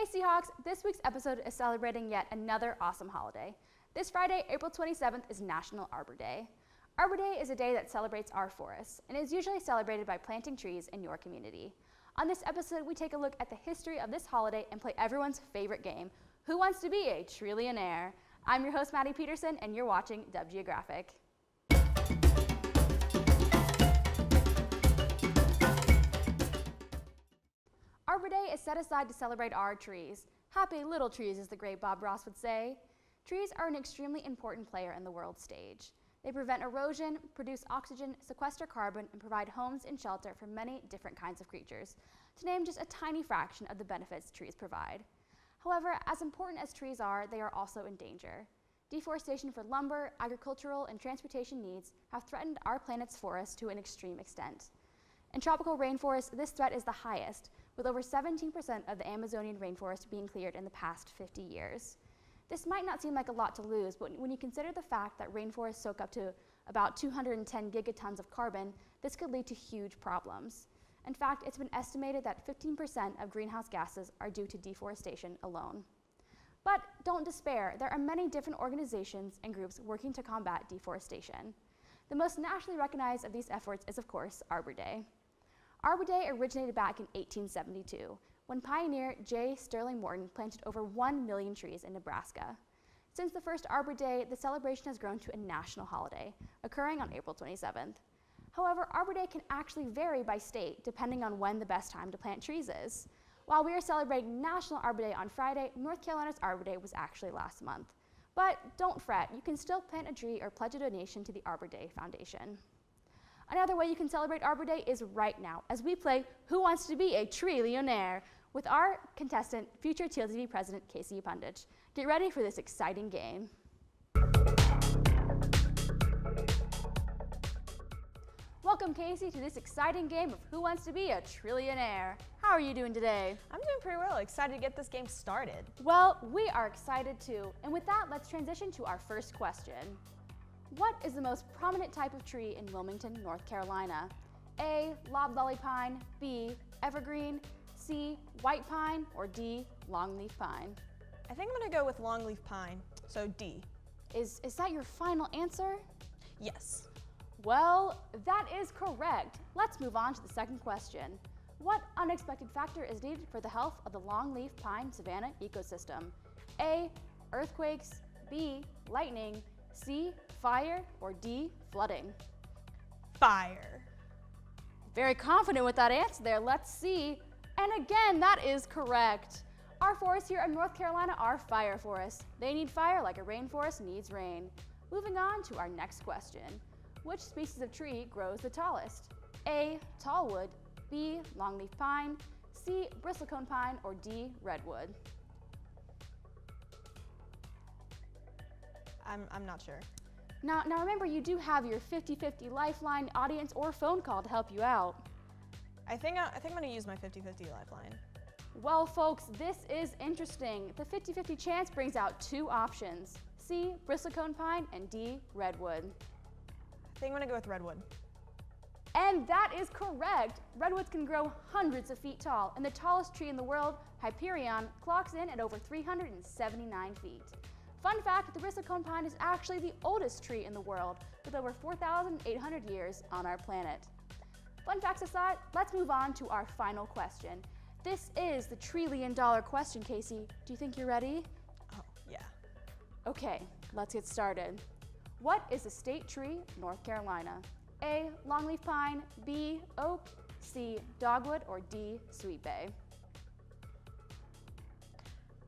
Hey Seahawks, this week's episode is celebrating yet another awesome holiday. This Friday, April 27th, is National Arbor Day. Arbor Day is a day that celebrates our forests and is usually celebrated by planting trees in your community. On this episode, we take a look at the history of this holiday and play everyone's favorite game, Who Wants to Be a TREEllionaire? I'm your host, Maddie Peterson, and you're watching Geographic. Arbor Day is set aside to celebrate our trees. Happy little trees, as the great Bob Ross would say. Trees are an extremely important player in the world stage. They prevent erosion, produce oxygen, sequester carbon, and provide homes and shelter for many different kinds of creatures, to name just a tiny fraction of the benefits trees provide. However, as important as trees are, they are also in danger. Deforestation for lumber, agricultural, and transportation needs have threatened our planet's forests to an extreme extent. In tropical rainforests, this threat is the highest, with over 17% of the Amazonian rainforest being cleared in the past 50 years. This might not seem like a lot to lose, but when you consider the fact that rainforests soak up to about 210 gigatons of carbon, this could lead to huge problems. In fact, it's been estimated that 15% of greenhouse gases are due to deforestation alone. But don't despair, there are many different organizations and groups working to combat deforestation. The most nationally recognized of these efforts is, of course, Arbor Day. Arbor Day originated back in 1872, when pioneer J. Sterling Morton planted over 1 million trees in Nebraska. Since the first Arbor Day, the celebration has grown to a national holiday, occurring on April 27th. However, Arbor Day can actually vary by state, depending on when the best time to plant trees is. While we are celebrating National Arbor Day on Friday, North Carolina's Arbor Day was actually last month. But don't fret, you can still plant a tree or pledge a donation to the Arbor Day Foundation. Another way you can celebrate Arbor Day is right now, as we play Who Wants to Be a TREEllionaire? With our contestant, future TealTV President Kayce Yapundich. Get ready for this exciting game. Welcome, Kayce, to this exciting game of Who Wants to Be a TREEllionaire? How are you doing today? I'm doing pretty well. Excited to get this game started. Well, we are excited too. And with that, let's transition to our first question. What is the most prominent type of tree in Wilmington, North Carolina? A, loblolly pine, B, evergreen, C, white pine, or D, longleaf pine? I think I'm gonna go with longleaf pine, so D. Is that your final answer? Yes. Well, that is correct. Let's move on to the second question. What unexpected factor is needed for the health of the longleaf pine savanna ecosystem? A, earthquakes, B, lightning, C, fire, or D, flooding? Fire. Very confident with that answer there. Let's see. And again, that is correct. Our forests here in North Carolina are fire forests. They need fire like a rainforest needs rain. Moving on to our next question. Which species of tree grows the tallest? A, tallwood, B, longleaf pine, C, bristlecone pine, or D, redwood? I'm not sure. Now remember, you do have your 50-50 lifeline, audience, or phone call to help you out. I think I'm gonna use my 50-50 lifeline. Well, folks, this is interesting. The 50-50 chance brings out two options: C, bristlecone pine, and D, redwood. I think I'm gonna go with redwood. And that is correct. Redwoods can grow hundreds of feet tall, and the tallest tree in the world, Hyperion, clocks in at over 379 feet. Fun fact, the bristlecone pine is actually the oldest tree in the world, with over 4,800 years on our planet. Fun facts aside, let's move on to our final question. This is the $1,000,000,000 question, Kayce. Do you think you're ready? Oh, yeah. Okay, let's get started. What is the state tree of North Carolina? A, longleaf pine, B, oak, C, dogwood, or D, sweet bay?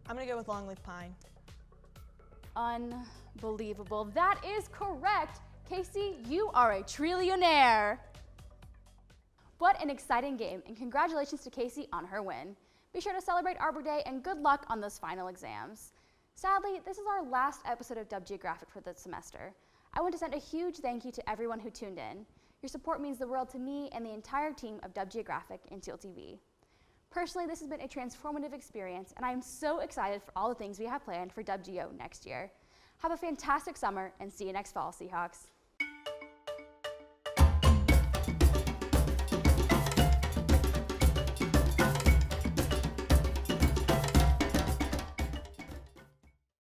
I'm gonna go with longleaf pine. Unbelievable. That is correct. Kayce, you are a TREEllionaire. What an exciting game, and congratulations to Kayce on her win. Be sure to celebrate Arbor Day and good luck on those final exams. Sadly, this is our last episode of Geographic for the semester. I want to send a huge thank you to everyone who tuned in. Your support means the world to me and the entire team of Geographic and TealTV. Personally, this has been a transformative experience, and I am so excited for all the things we have planned for WGO next year. Have a fantastic summer, and see you next fall, Seahawks.